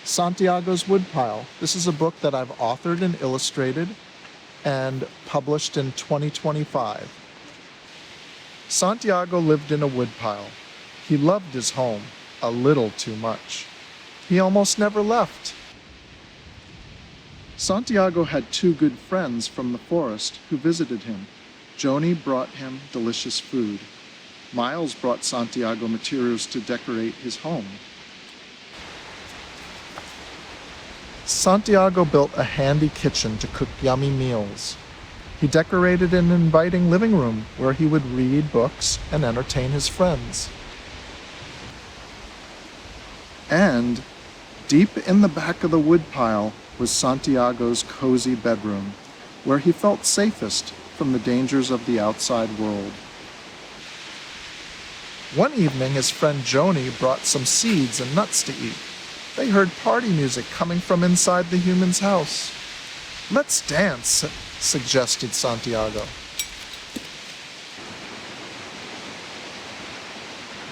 Santiago's Woodpile. This is a book that I've authored and illustrated and published in 2025. Santiago lived in a woodpile. He loved his home a little too much. He almost never left. Santiago had two good friends from the forest who visited him. Joni brought him delicious food. Miles brought Santiago materials to decorate his home. Santiago built a handy kitchen to cook yummy meals. He decorated an inviting living room where he would read books and entertain his friends. And deep in the back of the woodpile was Santiago's cozy bedroom, where he felt safest from the dangers of the outside world. One evening, his friend Joni brought some seeds and nuts to eat. They heard party music coming from inside the human's house. "Let's dance," suggested Santiago.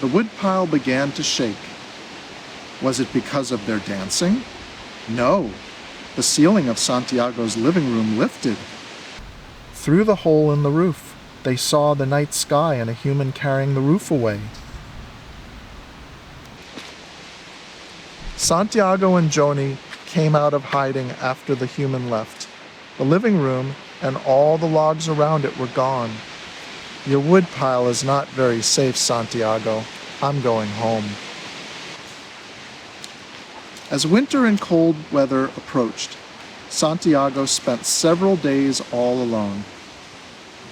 The woodpile began to shake. Was it because of their dancing? No. The ceiling of Santiago's living room lifted. Through the hole in the roof, they saw the night sky and a human carrying the roof away. Santiago and Joni came out of hiding after the human left. The living room and all the logs around it were gone. "Your woodpile is not very safe, Santiago. I'm going home." As winter and cold weather approached, Santiago spent several days all alone,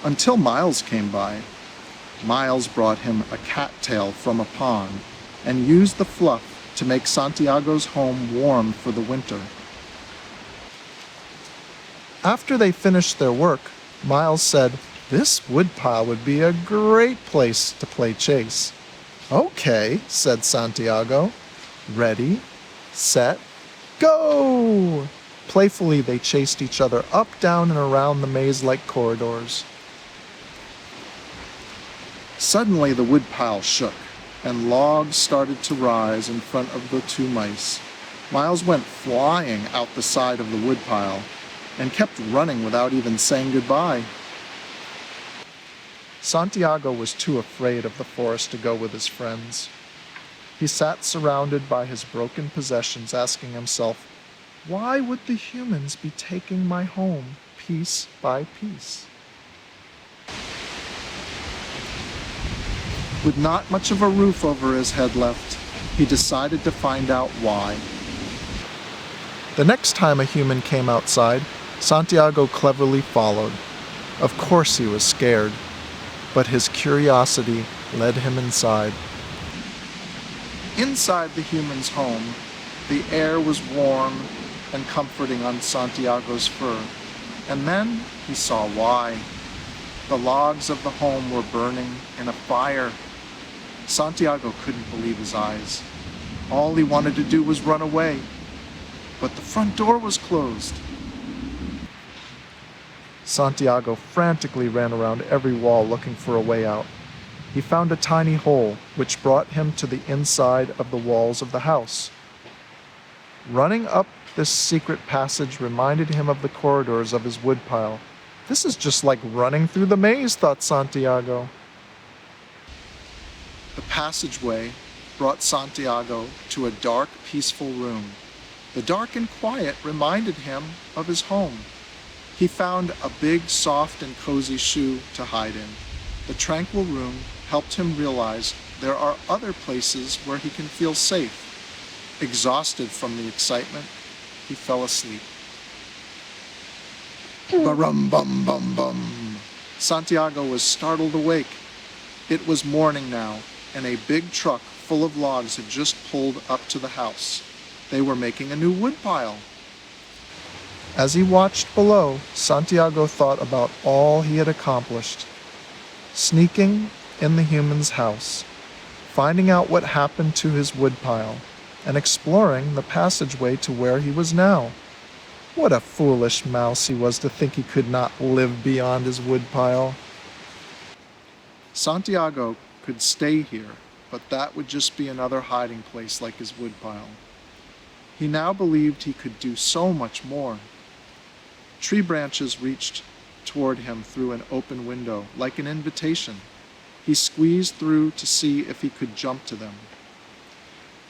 until Miles came by. Miles brought him a cattail from a pond and used the fluff to make Santiago's home warm for the winter. After they finished their work, Miles said, "This woodpile would be a great place to play chase." "Okay," said Santiago. "Ready, set, go!" Playfully, they chased each other up, down, and around the maze-like corridors. Suddenly, the woodpile shook, and logs started to rise in front of the two mice. Miles went flying out the side of the woodpile and kept running without even saying goodbye. Santiago was too afraid of the forest to go with his friends. He sat surrounded by his broken possessions, asking himself, why would the humans be taking my home piece by piece? With not much of a roof over his head left, he decided to find out why. The next time a human came outside, Santiago cleverly followed. Of course he was scared, but his curiosity led him inside. Inside the human's home, the air was warm and comforting on Santiago's fur, and then he saw why. The logs of the home were burning in a fire. Santiago couldn't believe his eyes. All he wanted to do was run away, but the front door was closed. Santiago frantically ran around every wall looking for a way out. He found a tiny hole, which brought him to the inside of the walls of the house. Running up this secret passage reminded him of the corridors of his woodpile. This is just like running through the maze, thought Santiago. The passageway brought Santiago to a dark, peaceful room. The dark and quiet reminded him of his home. He found a big, soft, and cozy shoe to hide in. The tranquil room helped him realize there are other places where he can feel safe. Exhausted from the excitement, he fell asleep. Ba-rum-bum-bum-bum. Santiago was startled awake. It was morning now, and a big truck full of logs had just pulled up to the house. They were making a new woodpile. As he watched below, Santiago thought about all he had accomplished. Sneaking in the human's house, finding out what happened to his woodpile, and exploring the passageway to where he was now. What a foolish mouse he was to think he could not live beyond his woodpile. Santiago could stay here, but that would just be another hiding place like his woodpile. He now believed he could do so much more. Tree branches reached toward him through an open window, like an invitation. He squeezed through to see if he could jump to them.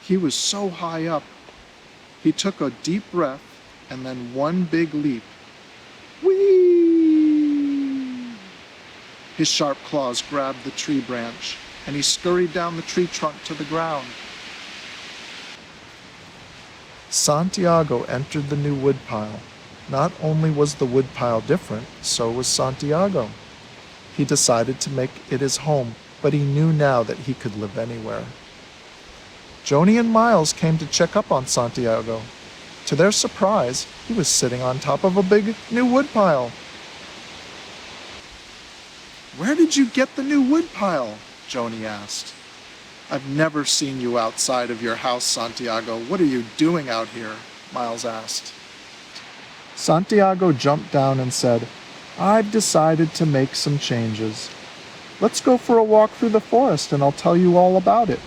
He was so high up. He took a deep breath and then one big leap. Whee! His sharp claws grabbed the tree branch, and he scurried down the tree trunk to the ground. Santiago entered the new woodpile. Not only was the woodpile different, so was Santiago. He decided to make it his home, but he knew now that he could live anywhere. Joni and Miles came to check up on Santiago. To their surprise, he was sitting on top of a big new woodpile. "Where did you get the new woodpile?" Joni asked. "I've never seen you outside of your house, Santiago. What are you doing out here?" Miles asked. Santiago jumped down and said, "I've decided to make some changes. Let's go for a walk through the forest and I'll tell you all about it."